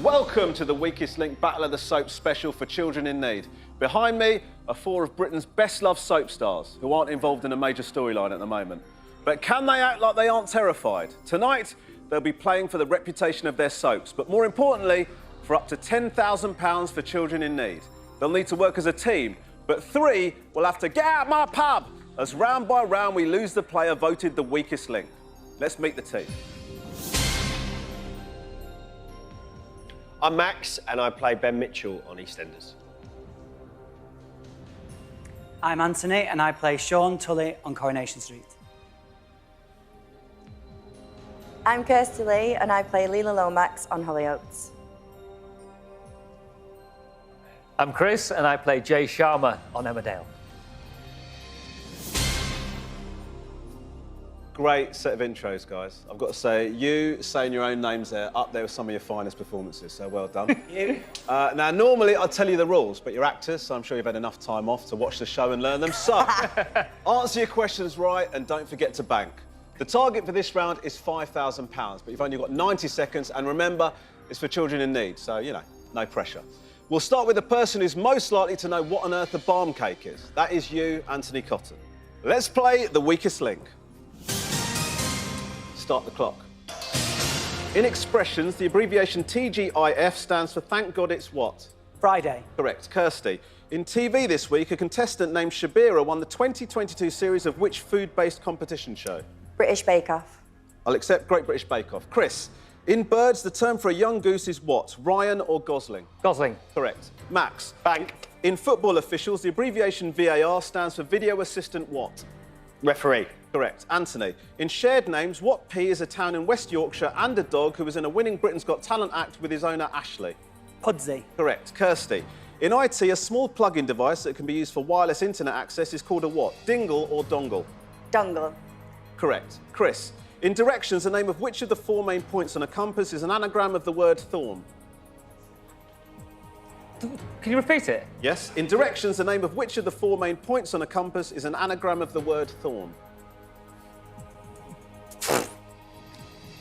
Welcome to the Weakest Link Battle of the Soaps special for children in need. Behind me are 4 of Britain's best-loved soap stars who aren't involved in a major storyline at the moment. But can they act like they aren't terrified? Tonight, they'll be playing for the reputation of their soaps, but more importantly, for up to £10,000 for children in need. They'll need to work as a team, but 3 will have to get out my pub, as round by round we lose the player voted the weakest link. Let's meet the team. I'm Max, and I play Ben Mitchell on EastEnders. I'm Anthony, and I play Sean Tully on Coronation Street. I'm Kirsty Lee, and I play Leela Lomax on Hollyoaks. I'm Chris, and I play Jay Sharma on Emmerdale. Great set of intros, guys. I've got to say, you saying your own names there, up there with some of your finest performances, so well done. Now, normally I'd tell you the rules, but you're actors, so I'm sure you've had enough time off to watch the show and learn them. So, answer your questions right and don't forget to bank. The target for this round is £5,000, but you've only got 90 seconds, and remember, it's for children in need, so, you know, no pressure. We'll start with the person who's most likely to know what on earth a barm cake is. That is you, Anthony Cotton. Let's play the weakest link. Start the clock. In expressions, the abbreviation TGIF stands for Thank God It's What? Friday. Correct. Kirsty. In TV this week, a contestant named Shabira won the 2022 series of which food-based competition show? British Bake Off. I'll accept Great British Bake Off. Chris. In birds, the term for a young goose is what? Ryan or gosling? Gosling. Correct. Max. Bank. In football officials, the abbreviation VAR stands for Video Assistant what? Referee. Correct. Anthony. In shared names, what P is a town in West Yorkshire and a dog who was in a winning Britain's Got Talent act with his owner, Ashley? Pudsey. Correct. Kirsty. In IT, a small plug-in device that can be used for wireless internet access is called a what? Dingle or dongle? Dongle. Correct. Chris. In directions, the name of which of the 4 main points on a compass is an anagram of the word thorn? Can you repeat it? Yes. In directions, the name of which of the 4 main points on a compass is an anagram of the word thorn?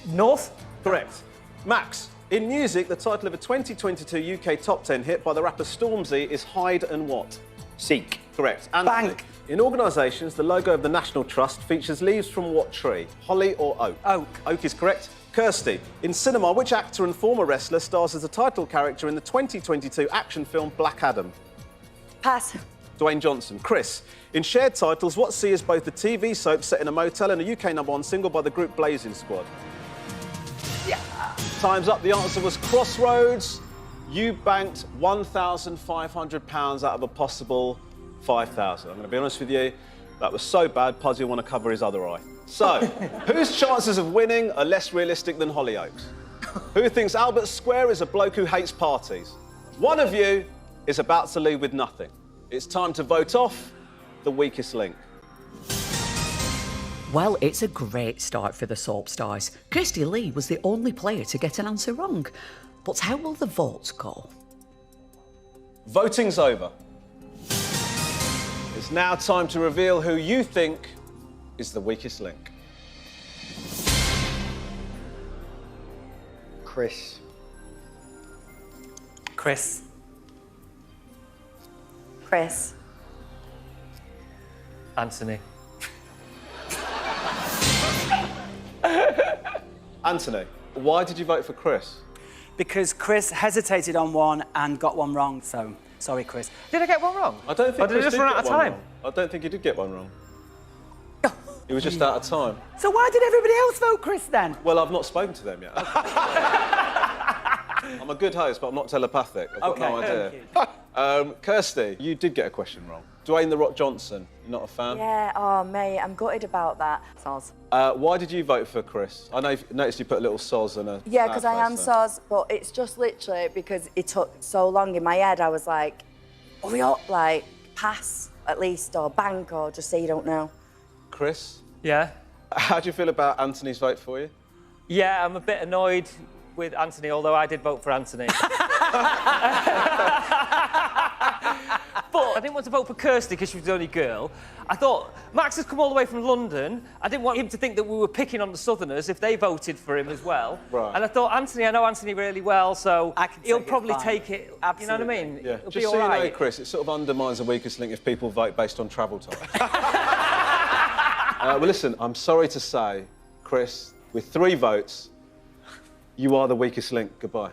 North? Correct. Max. In music, the title of a 2022 UK top 10 hit by the rapper Stormzy is Hide and what? Seek. Correct. Anthony. Bank. In organisations, the logo of the National Trust features leaves from what tree? Holly or oak? Oak. Oak is correct. Kirsty. In cinema, which actor and former wrestler stars as a title character in the 2022 action film Black Adam? Pass. Dwayne Johnson. Chris. In shared titles, what C is both the TV soap set in a motel and a UK #1 single by the group Blazing Squad? Yeah. Time's up. The answer was Crossroads. You banked £1,500 out of a possible 5,000. I'm going to be honest with you, that was so bad, Puzzy will want to cover his other eye. So, whose chances of winning are less realistic than Hollyoaks? Who thinks Albert Square is a bloke who hates parties? One of you is about to leave with nothing. It's time to vote off the weakest link. Well, it's a great start for the soap stars. Kirsty Lee was the only player to get an answer wrong. But how will the votes go? Voting's over. It's now time to reveal who you think is the weakest link. Chris. Chris. Chris. Anthony. Anthony, why did you vote for Chris? Because Chris hesitated on one and got one wrong, so sorry, Chris. Did I get one wrong? I don't think Or did I Chris just did run get out of one time? wrong. I don't think he did get one wrong. He was just out of time. So why did everybody else vote Chris then? Well, I've not spoken to them yet. I'm a good host, but I'm not telepathic. I've got no idea. Thank you. Kirsty, you did get a question wrong. Dwayne The Rock Johnson, you're not a fan? Yeah, oh, mate, I'm gutted about that. Soz. Why did you vote for Chris? I noticed you put a little soz and a... Yeah, because I am soz, but it's just literally because it took so long in my head. I was like, hurry up, like, pass at least, or bank, or just say you don't know. Chris, Yeah? how do you feel about Anthony's vote for you? Yeah, I'm a bit annoyed with Anthony, although I did vote for Anthony. But I didn't want to vote for Kirsty because she was the only girl. I thought, Max has come all the way from London. I didn't want him to think that we were picking on the Southerners if they voted for him as well. Right. And I thought, Anthony, I know Anthony really well, so he'll probably fine. take it. Absolutely. You know what I mean? Yeah. It'll Just be so all you know, right. Chris, it sort of undermines the weakest link if people vote based on travel time. Well, listen, I'm sorry to say, Chris, with 3 votes, you are the weakest link. Goodbye.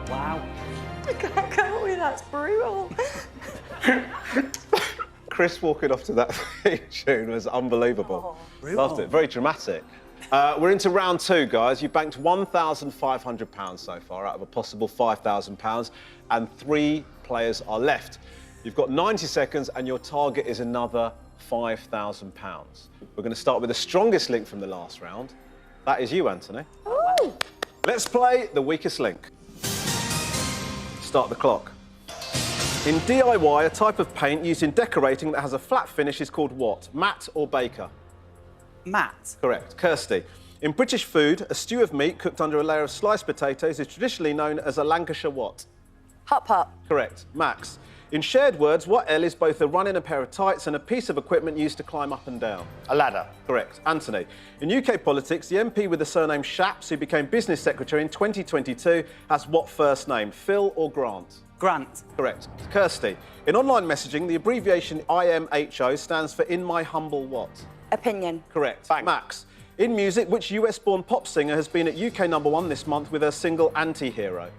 Wow. I can't believe that's brutal. Chris walking off to that theme tune was unbelievable. Loved it. Very dramatic. We're into round 2, guys. You banked £1,500 so far out of a possible £5,000, and 3 players are left. You've got 90 seconds, and your target is another £5,000. We're going to start with the strongest link from the last round. That is you, Anthony. Ooh. Let's play the weakest link. Start the clock. In DIY, a type of paint used in decorating that has a flat finish is called what? Matte or baker? Matt. Correct. Kirsty. In British food, a stew of meat cooked under a layer of sliced potatoes is traditionally known as a Lancashire what? Hop hop. Correct. Max. In shared words, what L is both a run in a pair of tights and a piece of equipment used to climb up and down? A ladder. Correct. Anthony. In UK politics, the MP with the surname Shapps, who became business secretary in 2022, has what first name? Phil or Grant? Grant. Correct. Kirsty. In online messaging, the abbreviation IMHO stands for In My Humble what? Opinion. Correct. Bang. Max. In music, which US-born pop singer has been at UK #1 this month with her single Anti-Hero?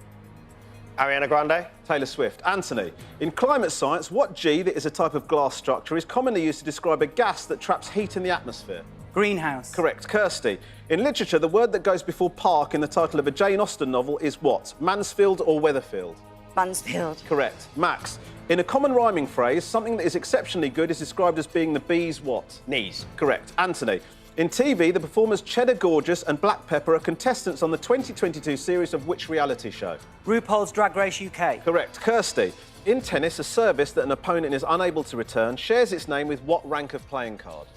Ariana Grande. Taylor Swift. Anthony. In climate science, what G, that is a type of glass structure, is commonly used to describe a gas that traps heat in the atmosphere? Greenhouse. Correct. Kirsty. In literature, the word that goes before park in the title of a Jane Austen novel is what? Mansfield or Weatherfield? Mansfield. Correct. Max. In a common rhyming phrase, something that is exceptionally good is described as being the bee's what? Knees. Correct. Anthony. In TV, the performers Cheddar Gorgeous and Black Pepper are contestants on the 2022 series of which reality show? RuPaul's Drag Race UK. Correct. Kirsty. In tennis, a service that an opponent is unable to return shares its name with what rank of playing card?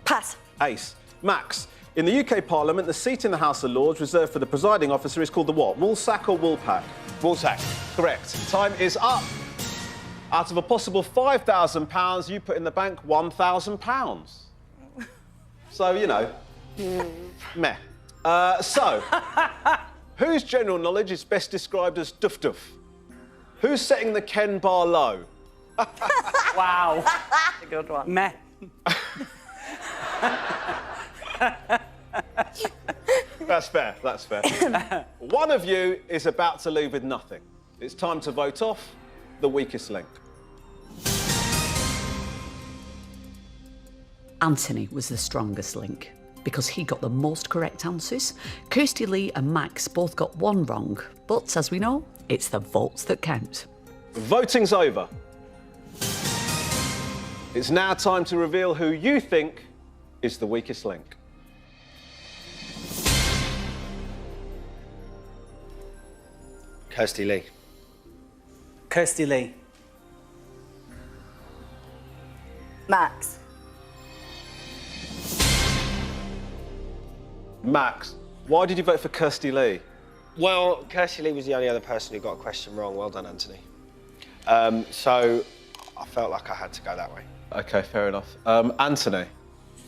Pass. Ace. Max. In the UK Parliament, the seat in the House of Lords reserved for the presiding officer is called the what? Woolsack or Woolpack? Woolsack. Correct. Time is up. Out of a possible £5,000, you put in the bank £1,000. So, you know, meh. So, whose general knowledge is best described as duff duff? Who's setting the Ken bar low? Wow. A good one. Meh. That's fair, that's fair. One of you is about to leave with nothing. It's time to vote off the weakest link. Anthony was the strongest link because he got the most correct answers. Kirsty Lee and Max both got 1 wrong, but as we know, it's the votes that count. Voting's over. It's now time to reveal who you think is the weakest link. Kirsty Lee. Kirsty Lee. Max. Max, why did you vote for Kirsty Lee? Well, Kirsty Lee was the only other person who got a question wrong. Well done, Anthony. So I felt like I had to go that way. OK, fair enough. Anthony,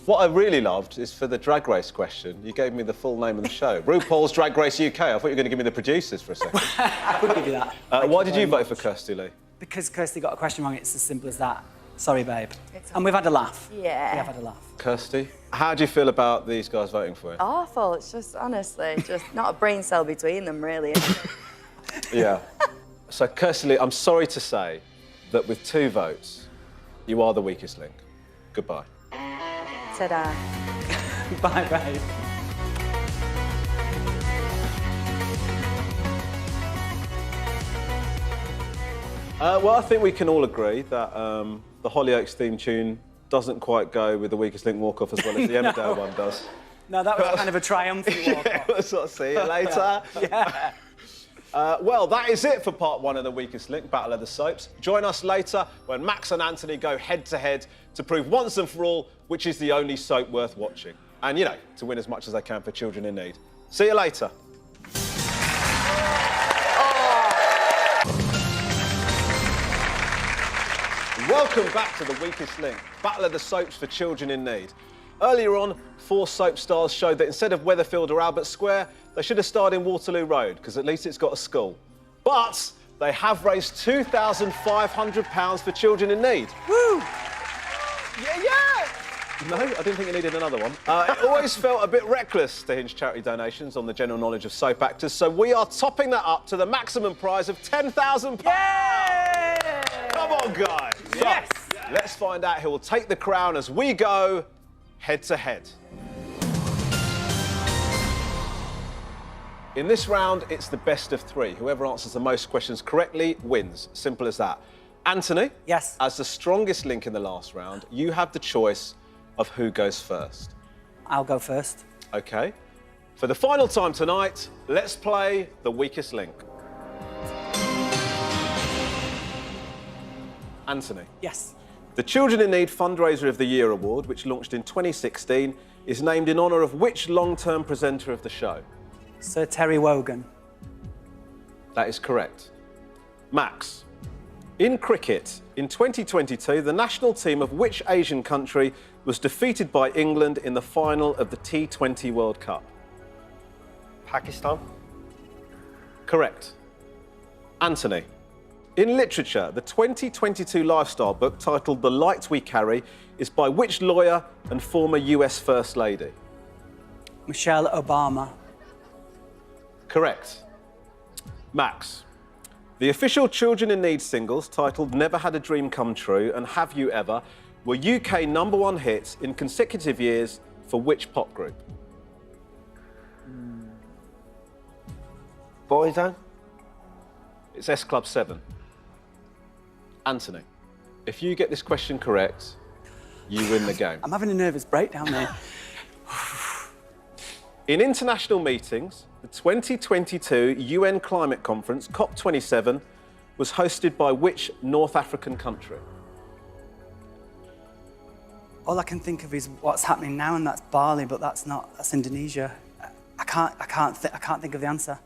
what I really loved is for the Drag Race question, you gave me the full name of the show. RuPaul's Drag Race UK. I thought you were going to give me the producers for a second. I would give you that. Why did you vote for Kirsty Lee? Because Kirsty got a question wrong, it's as simple as that. Sorry, babe. And we've had a laugh. Yeah. We have had a laugh. Kirsty, how do you feel about these guys voting for you? Awful. It's just, honestly, just not a brain cell between them, really. Is it? Yeah. So, Kirsty Lee, I'm sorry to say that with 2 votes, you are the weakest link. Goodbye. Ta-da. Bye, babe. Well, I think we can all agree that the Hollyoaks theme tune doesn't quite go with the weakest link walk-off as well as the Emmerdale one does. No, that was kind of a triumphant walk-off. Yeah, we'll sort of see you later. Yeah. Well, that is it for part 1 of the weakest link, Battle of the Soaps. Join us later when Max and Anthony go head-to-head to prove once and for all which is the only soap worth watching. and, you know, to win as much as they can for children in need. See you later. Welcome back to The Weakest Link, Battle of the Soaps for Children in Need. Earlier on, 4 soap stars showed that instead of Weatherfield or Albert Square, they should have starred in Waterloo Road, because at least it's got a school. But they have raised £2,500 for children in need. Woo! Yeah! No, I didn't think you needed another one. It always felt a bit reckless to hinge charity donations on the general knowledge of soap actors, so we are topping that up to the maximum prize of £10,000. Yay! Come on, guys. Yes! So, let's find out who will take the crown as we go head-to-head. In this round, it's the best of 3. Whoever answers the most questions correctly wins. Simple as that. Anthony? Yes? As the strongest link in the last round, you have the choice of who goes first. I'll go first. OK. For the final time tonight, let's play The Weakest Link. Anthony. Yes. The Children in Need Fundraiser of the Year Award, which launched in 2016, is named in honour of which long-term presenter of the show? Sir Terry Wogan. That is correct. Max. In cricket, in 2022, the national team of which Asian country was defeated by England in the final of the T20 World Cup? Pakistan? Correct. Anthony. In literature, the 2022 lifestyle book titled The Light We Carry is by which lawyer and former US First Lady? Michelle Obama. Correct. Max. The official Children in Need singles titled Never Had a Dream Come True and Have You Ever were UK #1 hits in consecutive years for which pop group? Boyzone? It's S Club 7. Anthony, if you get this question correct, you win the game. I'm having a nervous breakdown there. In international meetings, the 2022 UN Climate Conference, COP27, was hosted by which North African country? All I can think of is what's happening now, and that's Bali, but that's not. That's Indonesia. I can't think of the answer.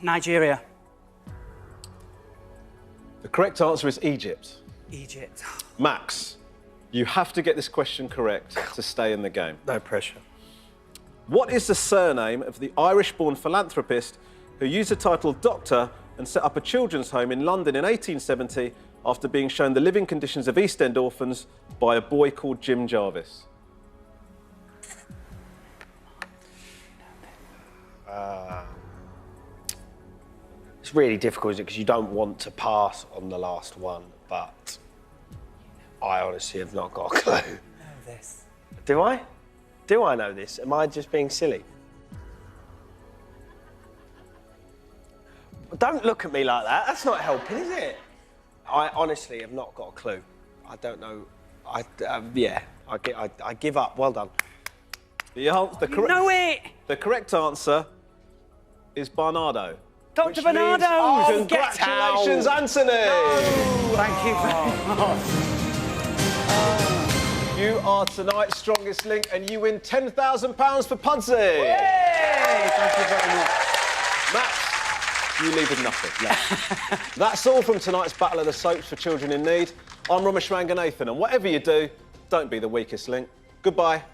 Nigeria. The correct answer is Egypt. Egypt. Max, you have to get this question correct to stay in the game. No pressure. What is the surname of the Irish-born philanthropist who used the title Doctor and set up a children's home in London in 1870 after being shown the living conditions of East End orphans by a boy called Jim Jarvis? It's really difficult, isn't it? Because you don't want to pass on the last one, but I honestly have not got a clue. I know this. Do I? Do I know this? Am I just being silly? Don't look at me like that. That's not helping, is it? I honestly have not got a clue. I don't know. Yeah, I give up. Well done. You know it! The correct answer is Barnardo. Dr. which Barnardo! means- Congratulations, Anthony! Thank you very much. You are tonight's strongest link, and you win £10,000 for Pudsey. Yay! Thank you very much. Max, you leave with nothing. No. That's all from tonight's Battle of the Soaps for Children in Need. I'm Ramesh Ranganathan, and whatever you do, don't be the weakest link. Goodbye.